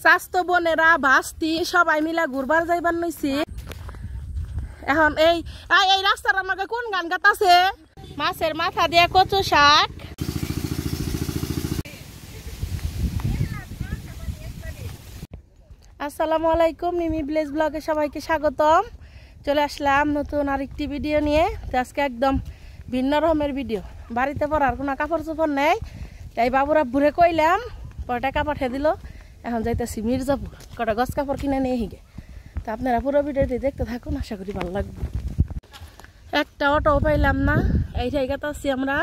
স্বাস্থ্য বোনেরা ভাস্তি সবাই মিলা ঘুরবার যাইবার নইছি। এখন এই এই রাস্তার আমাকে কোন গান গাতাছে? মাছের মাথা দিয়ে কচু শাক। আসসালামু আলাইকুম, মিমি ভিলেজ ব্লগে সবাইকে স্বাগতম। চলে আসলাম নতুন আরেকটি ভিডিও নিয়ে। আজকে একদম ভিন্ন রকমের ভিডিও। বাড়িতে পড়ার কোনো কাপড় চোপড় নেই, তাই বাবুরা বুড়ে কইলাম, পরে টাকা পাঠিয়ে দিল। এখন যাইতেছি মির্জাপুর, কটা গছ কাপড় কিনে নিয়ে হিগে। তো আপনারা পুরো ভিডিওটি দেখতে থাকুন, আশা করি ভালো লাগবে। একটা অটো পাইলাম না, এই জায়গাতে আছি আমরা।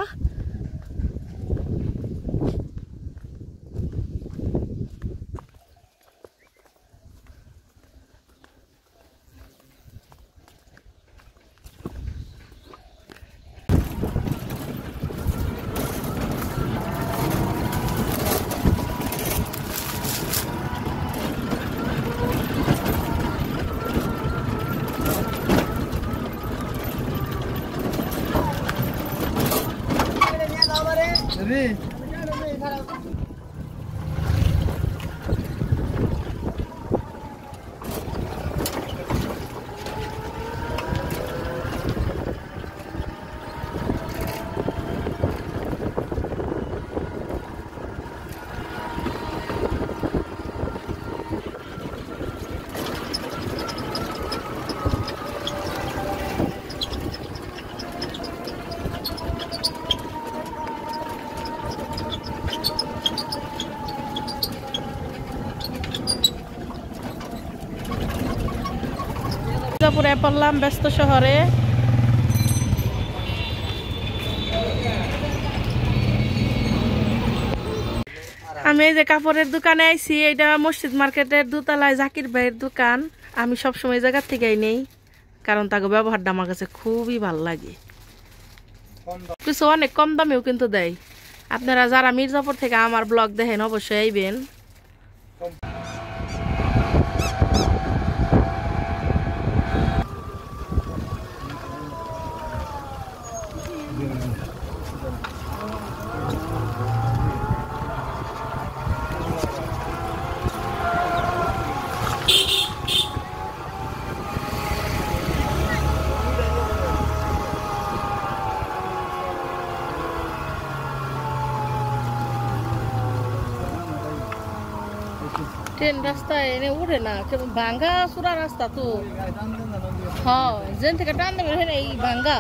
মির্জাপুরে পড়লাম, ব্যস্ত শহরে। আমি এই যে কাপড়ের দোকানে আইছি, এটা মসজিদ মার্কেটের দোতলায় জাকির ভাইয়ের দোকান। আমি সবসময় জায়গার থেকেই নেই, কারণ তাকে ব্যবহারটা আমার কাছে খুবই ভালো লাগে। কিছু অনেক কম দামেও কিন্তু দেয়। আপনারা যারা মির্জাপুর থেকে আমার ব্লগ দেখেন অবশ্যই আইবেন। ট্রেন রাস্তায় এনে উঠে না, কেমন ভাঙ্গা চূড়া রাস্তা তো। হ্যাঁ, যেন থেকে টান দেবে এই ভাঙ্গা।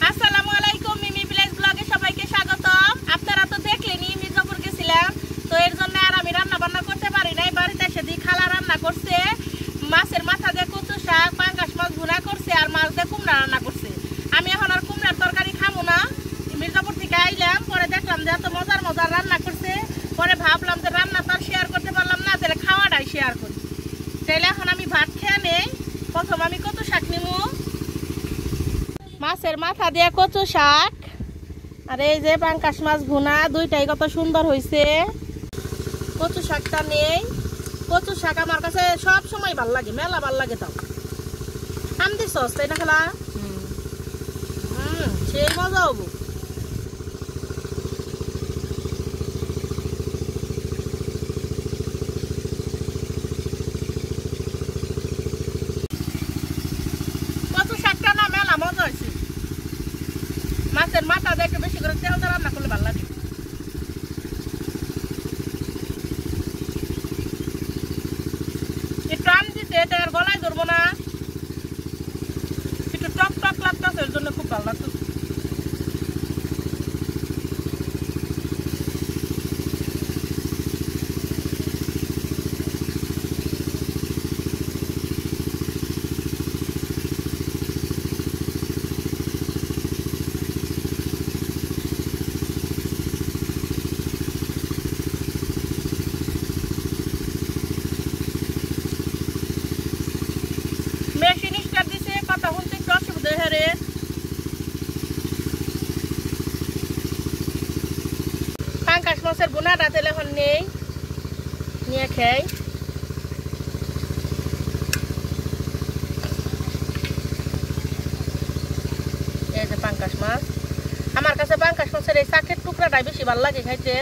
আসসালামু আলাইকুম, মিমি ভিলেজ ব্লগে সবাইকে স্বাগতম। আপনারা তো দেখলেনই মির্জাপুর গেছিলাম, তো এর জন্য আর আমি রান্না বান্না করতে পারি নাই। বাড়িতে এসে দিয়ে খালা রান্না করছে, মাছের মাথা দিয়ে কচু শাক, পাঙ্গাস মাছ ভুনা করছে, আর মাছ দিয়ে কুমড়া রান্না করছে। আমি এখন আর কুমড়ার তরকারি খাবো না। মির্জাপুর থেকে আইলাম, পরে দেখলাম যে এত মজার মজার রান্না করছে। পরে ভাবলাম যে রান্না তো আর শেয়ার করতে পারলাম না, তাহলে খাওয়াটাই শেয়ার করি। তাইলে এখন আমি ভাত খেয়ে নেই। প্রথম আমি কচু শাক নিবো, মাছের মাথা দিয়ে কচু শাক, আর এই যে পাঙ্গাস মাছ ভুনা, দুইটাই কত সুন্দর হয়েছে। কচু শাকটা নেই। কচু শাক আমার কাছে সব সময় ভাল লাগে, মেলা ভাল লাগে। তাও আম দিস তাই না খেলা? সেই মজা হবো। কচু শাকটা না মেলা মজা হয়েছে। মাছের মাথা দিয়ে একটু বেশি করে তেল দিয়ে রান্না করলে ভালো লাগে। একটু আম দিতে এটা আর গলায় ধরবো না, একটু টক টক লাগতেছে, এর জন্য খুব ভালো লাগতো। বুনাটা তেলে এখন নেই নিয়ে খাই এই যে পাঙ্কাশ মাছ আমার কাছে পাঙ্কাশ মাছের এই শাকের টুকরাটাই বেশি ভালো লাগে খাইতে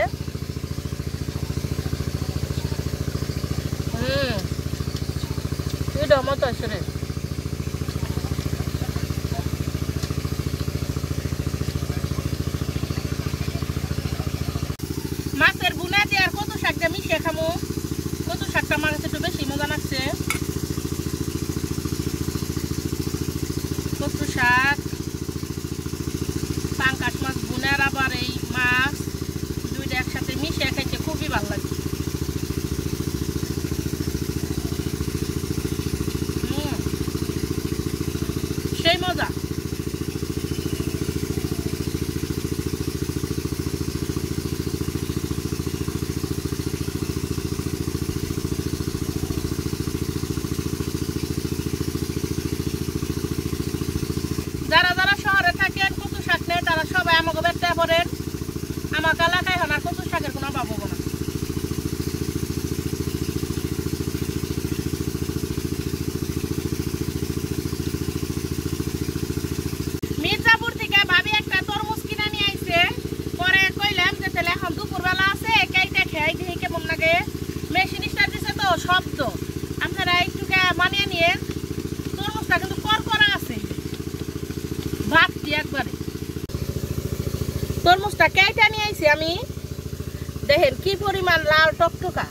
এটা মতো আছে রে মাছের বুনা দিয়ে আর কত শাক দিয়ে মিশিয়ে খামো কত শাকটা আমার কাছে একটু বেশি মজা লাগছে কত শাক পাঙ্কাশ মাছ বুনার আবার এই মাছ দুইটা একসাথে মিশিয়ে খাইতে খুবই ভালো লাগে সেই মজা যারা যারা শহরে থাকেন কচু শাক নেই তারা সবাই আমাকে বেরতে পড়েন আমাকে এলাকায় হন আর কচু শাকের কোনো অভাব হবো না মির্জাপুর থেকে ভাবি একটা তরমুজ কিনে নিয়ে আইছে পরে কইলাম যে তাহলে এখন দুপুরবেলা আছে কেটে খেয়ে দেখি কেমন লাগে মেশিন স্টার্ট দিছে তো শব্দ আপনারা একটু মানিয়ে নিয়ে তরমুজটা কিন্তু করকরা আছে ভাবছি একবারে তরমুজটা কেটে নিয়ে আইছি আমি দেখেন কি পরিমাণ লাল টকটকা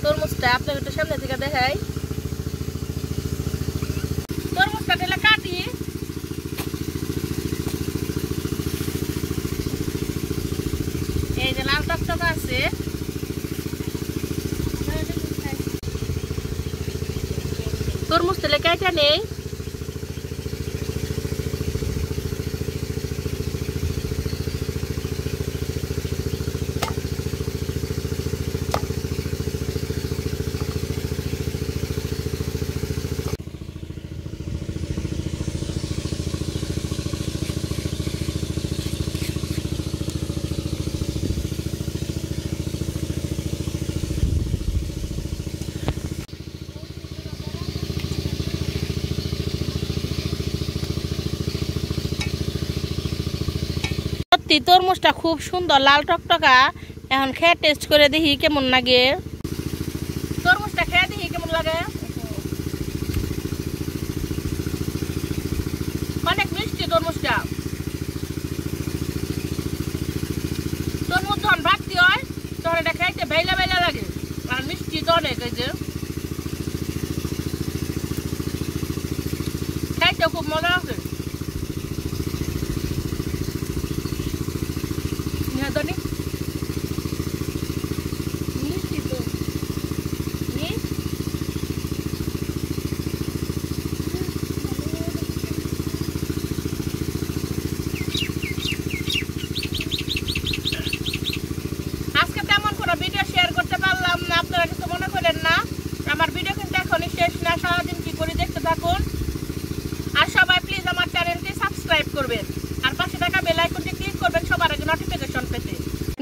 তরমুজটা আপনাকে একটু সামনে থেকে দেখাই তরমুজটা দিলে কাটি এই যে লাল টকটকা আছে তরমুজ তেলে কেটে নেই তরমুজটা খুব সুন্দর লাল টকটকা এখন খেয়ে টেস্ট করে দেখি কেমন লাগে তরমুজটা খেয়ে দেখি কেমন লাগে অনেক মিষ্টি তরমুজটা তরমুজ যখন ভাগতি হয় তখন এটা খাইতে ভাইলা ভাইলা লাগে আর মিষ্টি তো অনেক এই যে খাইতে খুব মজা আছে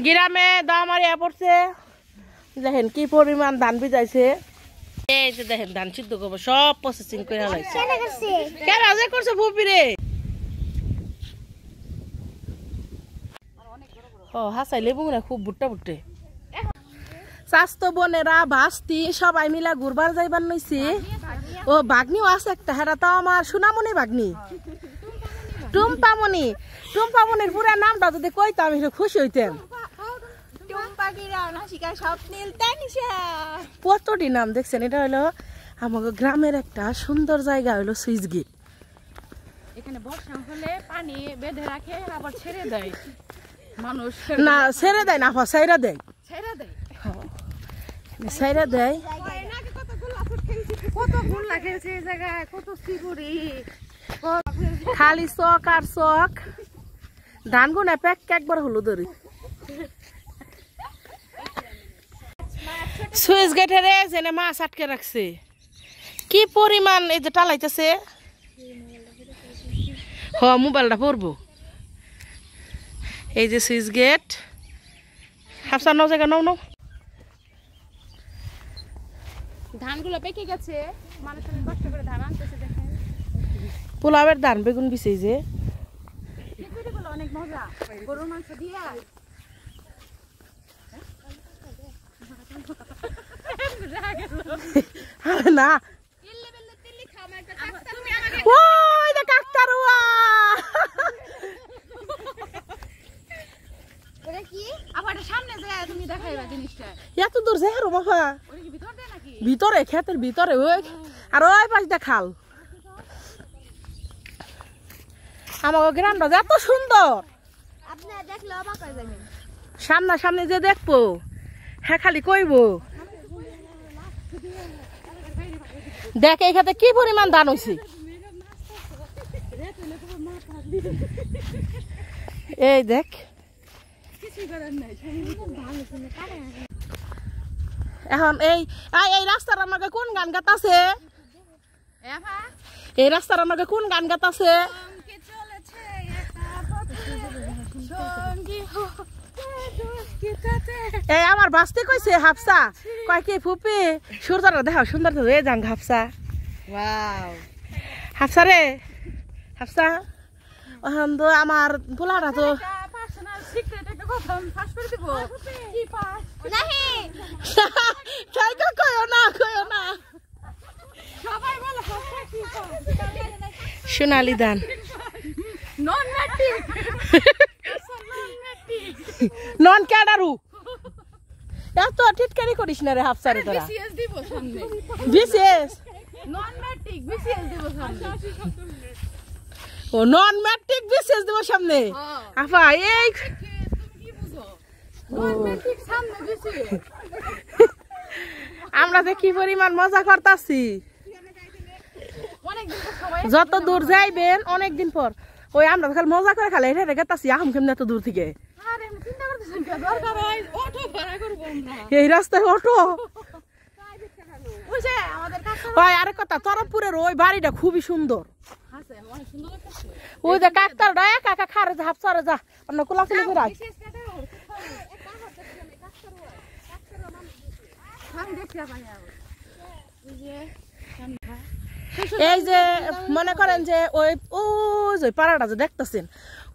গ্রামে দাম আর পড়ছে দেখেন কি পরিমাণ ধান ভিজাইছে এই যে দেখেন ধান সিদ্ধ করবো সব প্রসেসিং করে লাইছে কেন আজে করছে ফুপিরে ও হাসাই লেবু না খুব ভুট্টা ভুট্টে স্বাস্থ্য বোনেরা ভাস্তি সবাই মিলা ঘুরবার যাইবার নইছি ও বাগনিও আছে একটা হেরা তো আমার সোনামণি বাগনি টুম্পামণি টুম্পামণির পুরা নামটা যদি কইতাম আমি খুশি হইতাম কতটি নাম দেখছেন এটা হলো আমাদের গ্রামের একটা সুন্দর জায়গা হলো সুইচ গেট এখানে বর্ষা হলে পানি বেঁধে রাখে আবার ছেড়ে দেয় মানুষ না ছেড়ে দেয় না ছাইরা দেয় ছাইরা দেয় কত ফুল লাগেছে এই জায়গায় কত সিগুড়ি খালি চক আর চক ধান গুনা প্যাক একবার হলো ধরি সুইচ গেটের যেন মাছ আটকে রাখছে কি পরিমাণ এই যে টালাইতেছে হ মোবাইলটা পড়বো এই যে সুইচ গেট হাফসা নাও জায়গা নাও নাও। ধানগুলো পেকে গেছে, মানুষ অনেক কষ্ট করে ধান আনতেছে দেখেন। পোলাওয়ের ধান বেগুন বিছে যে অনেক মজা গরুর মাংস দিয়ে। না ওই যে কাকতারুয়া এটা কি আবার সামনে যায় তুমি দেখাইবা জিনিসটা। এত দূর যায় আর বাবা ওরে কি ভিতর দেয় নাকি? ভিতরে ক্ষেতের ভিতরে ওই আর ওই পাশ দিয়ে খাল। আমার গ্রামটা এত সুন্দর, আপনি দেখলে অবাক হয়ে যাবেন। সামনা সামনে যে দেখবো হ্যাঁ খালি কইবো দেখ এই খাতে কি পরিমাণ ধান হয়েছে। এই দেখ এখন এই এই রাস্তার আমাকে কোন গান গাতাছে? এই রাস্তার আমাকে কোন গান গাতাছে? এই আমার বাস্তে কইছে হাফসা কয় কি ফুপি সুন্দর দেখাও সুন্দর তো হয়ে যান হাফসা। ওয়াও হাফসা রে হাফসা এখন তো আমার পোলাটা তো সোনালি দান নন ক্যাডারু এত টিটকারি করিস না রে হাফসারে তোরা। বিসিএস ও নন ম্যাট্রিক বিসিএস দেব সামনে আপা এই আমরা যে কি পরিমাণ মজা করতাছি। যত দূর যাইবেন অনেকদিন পর ওই আমরা খালি মজা করে খালি এটা গেতাছি আহম কেমন এত দূর থেকে এই রাস্তায় অটো। আরেক কথা তরফপুরের ওই বাড়িটা খুবই সুন্দর। ওই যে কাকতার একা একা খারে যা হাফসারে যা অন্য কোলাকুলি করে এই যে মনে করেন যে ওই ওই পাড়াটা যে দেখতেছেন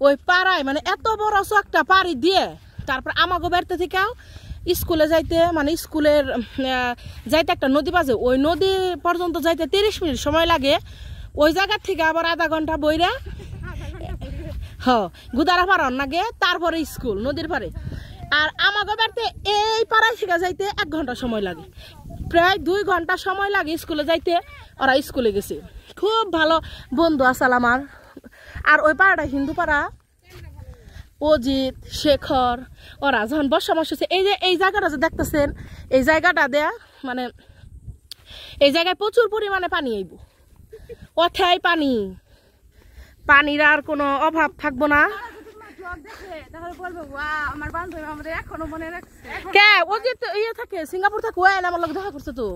ওই পাড়ায় মানে এত বড় একটা পাড়ি দিয়ে তারপর আমাগো বাড়িতে থেকেও স্কুলে যাইতে মানে স্কুলের যাইতে একটা নদী বাজে ওই নদী পর্যন্ত যাইতে 30 মিনিট সময় লাগে। ওই জায়গা থেকে আবার আধা ঘন্টা বইরা গুদারা পাড়ার নাগে তারপরে স্কুল নদীর পাড়ে। আর আমাগো বাড়িতে এই পাড়ায় থেকে যাইতে 1 ঘন্টা সময় লাগে, প্রায় 2 ঘন্টা সময় লাগে স্কুলে যাইতে। ওরা স্কুলে গেছে, খুব ভালো বন্ধু আসাল আমার। আর ওই পাড়াটা হিন্দু পাড়া, অজিত শেখর ওরা যখন বসবাস হচ্ছে এই যে এই জায়গাটা যে দেখতেছেন এই জায়গাটা দেয়া মানে এই জায়গায় প্রচুর পরিমাণে পানি আইব, অথায় পানি, পানির আর কোনো অভাব থাকবো না। সিঙ্গাপুর থাকে আমার লোক দেখা করছে তো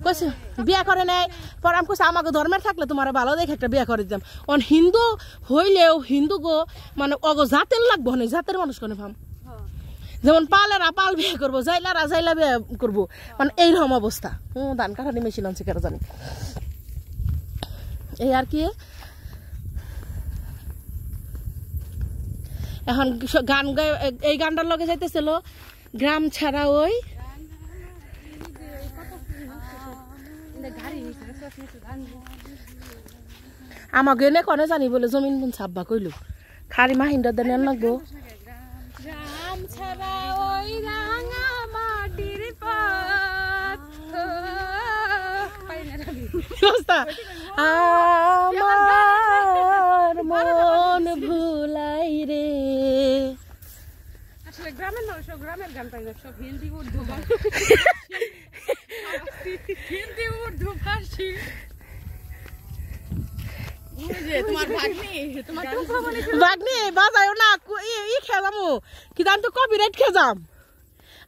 কইছে বিয়া করে নাই পর আমি কইছে আমাকে ধর্মের থাকলে তোমার ভালো দেখে একটা বিয়া করে দিতাম। অন হিন্দু হইলেও হিন্দু গো মানে অগো জাতের লাগবো না, জাতের মানুষ কোনে ভাম যেমন পালেরা পাল বিয়ে করবো জাইলারা জাইলা বিয়ে করবো মানে এইরকম অবস্থা। ধান কাটানি মেশিন আনছে কেন জানি এই আর কি। এখন গান গাই এই গানটার লগে যাইতেছিল গ্রাম ছাড়া ওই আমাকে এনে কনে জানি বলে জমিন বুন ছাব্বা কইল খালি মাহিন্দা দেন লাগবো। আমার মন ভুলাই রে আসলে গ্রামের মানুষ গ্রামের গান পাই না, সব হিন্দি উর্দু হিন্দি উর্দু ফার্সি। ভাগ্নি বাজায়ও না ই খেলামো কি জান তো কপিরাইট খেজাম।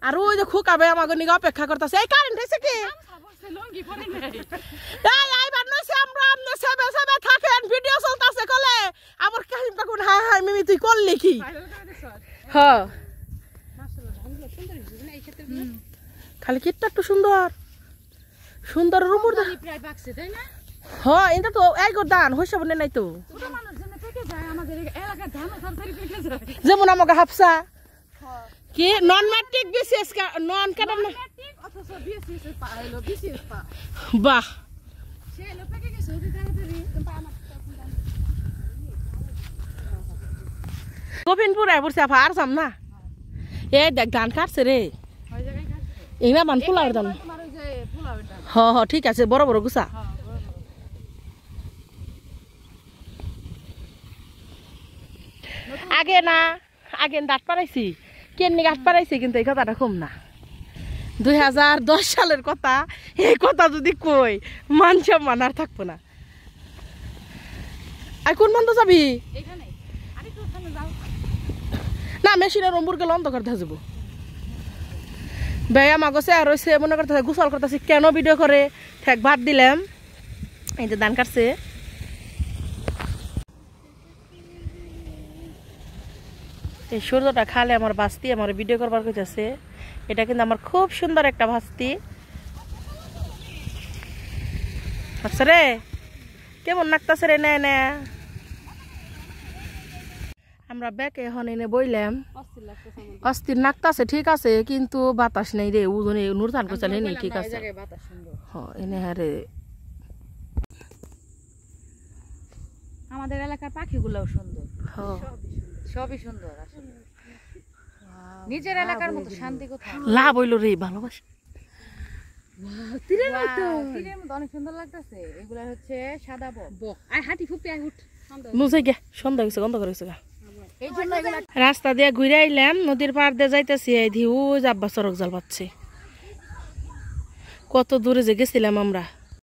আর ওই যে খুকাবে আমাকে নিয়ে অপেক্ষা করতেছে এই কারেন্ট হয়েছে কি থাকেন ভিডিও চলতেছে কলে আমার কাহিনী তখন হাই হাই মিমি তুই করলি কি। হ্যাঁ খালি কিটটা একটু সুন্দর সুন্দরের উপর প্রায় পাকছে তাই না? হ্যাঁ এটা তো এক ধান হইসা বনে নাই তো ছোট মানুষ জন্য পেকে যায়, আমাদের এলাকার ধান সরকারি পেকে যায়। যেমন আমাকে হাফসা কি নন ম্যাট্রিক বিসিএস নন কাটাম না ম্যাট্রিক অথচ বিএসসি পাইলো, বিসিএস পা বাহ সে এলো পেকে গেছে ওই তাড়াতাড়ি গোবিন্দপুর পড়ছে আপা আর যাম না এ দেখ ধান কাটছে রে ওই জায়গায় কাটছে এগুলা মান পোলাওর ধান তোমার ওই যে পোলাওর ধান। হ হ ঠিক আছে বড় বড় গুছা আগে না আগে দাঁত পারাইছি কেমনি গাছ পারাইছি কিন্তু এই কথাটা কম না 2010 সালের কথা এই কথা যদি কই মান সম্মান আর থাকবো না আর কোন বন্ধ যাবি এখানে আরেকটু ওখানে যাও না মেশিনের অম্বুর গেলে অন্ধকার দেখা যাবো বেয়া মাগছে আর হয়েছে মনে করতেছে গোসল করতেছি কেন ভিডিও করে ঠেক ভাত দিলাম এই যে ধান কাটছে এই সূর্যটা খালে আমার ভাস্তি আমার ভিডিও করবার কইতেছে এটা কিন্তু আমার খুব সুন্দর একটা ভাস্তি আচ্ছা রে কেমন লাগতেছে রে নে আমরা ব্যাকে এখন এনে বইলাম অস্থির লাগতেছে আমার। অস্থির নাকতাছে ঠিক আছে কিন্তু বাতাস নেই রে উজনে নুরধান কো চলে নেই ঠিক এই আছে জায়গায় বাতাস সুন্দর। এনে হারে আমাদের এলাকার পাখিগুলোও সুন্দর, হ সবই সুন্দর আসলে। নিজের এলাকার মতো শান্তি কোথায়? লাভ হইলো রে ভালোবাসা তীরের মতো অনেক সুন্দর লাগতেছে। এগুলা হচ্ছে সাদা বক। আই হাঁটি ফুপি আই উঠ। নুসাই গে সন্ধ্যা গেছে গন্ধ করে গেছে এই জন্য এগুলা রাস্তা দিয়ে ঘুরে আইলাম নদীর পার দিয়ে যাইতেছি এই দিউ আব্বা সড়ক জাল পাচ্ছে কত দূরে যে গেছিলাম আমরা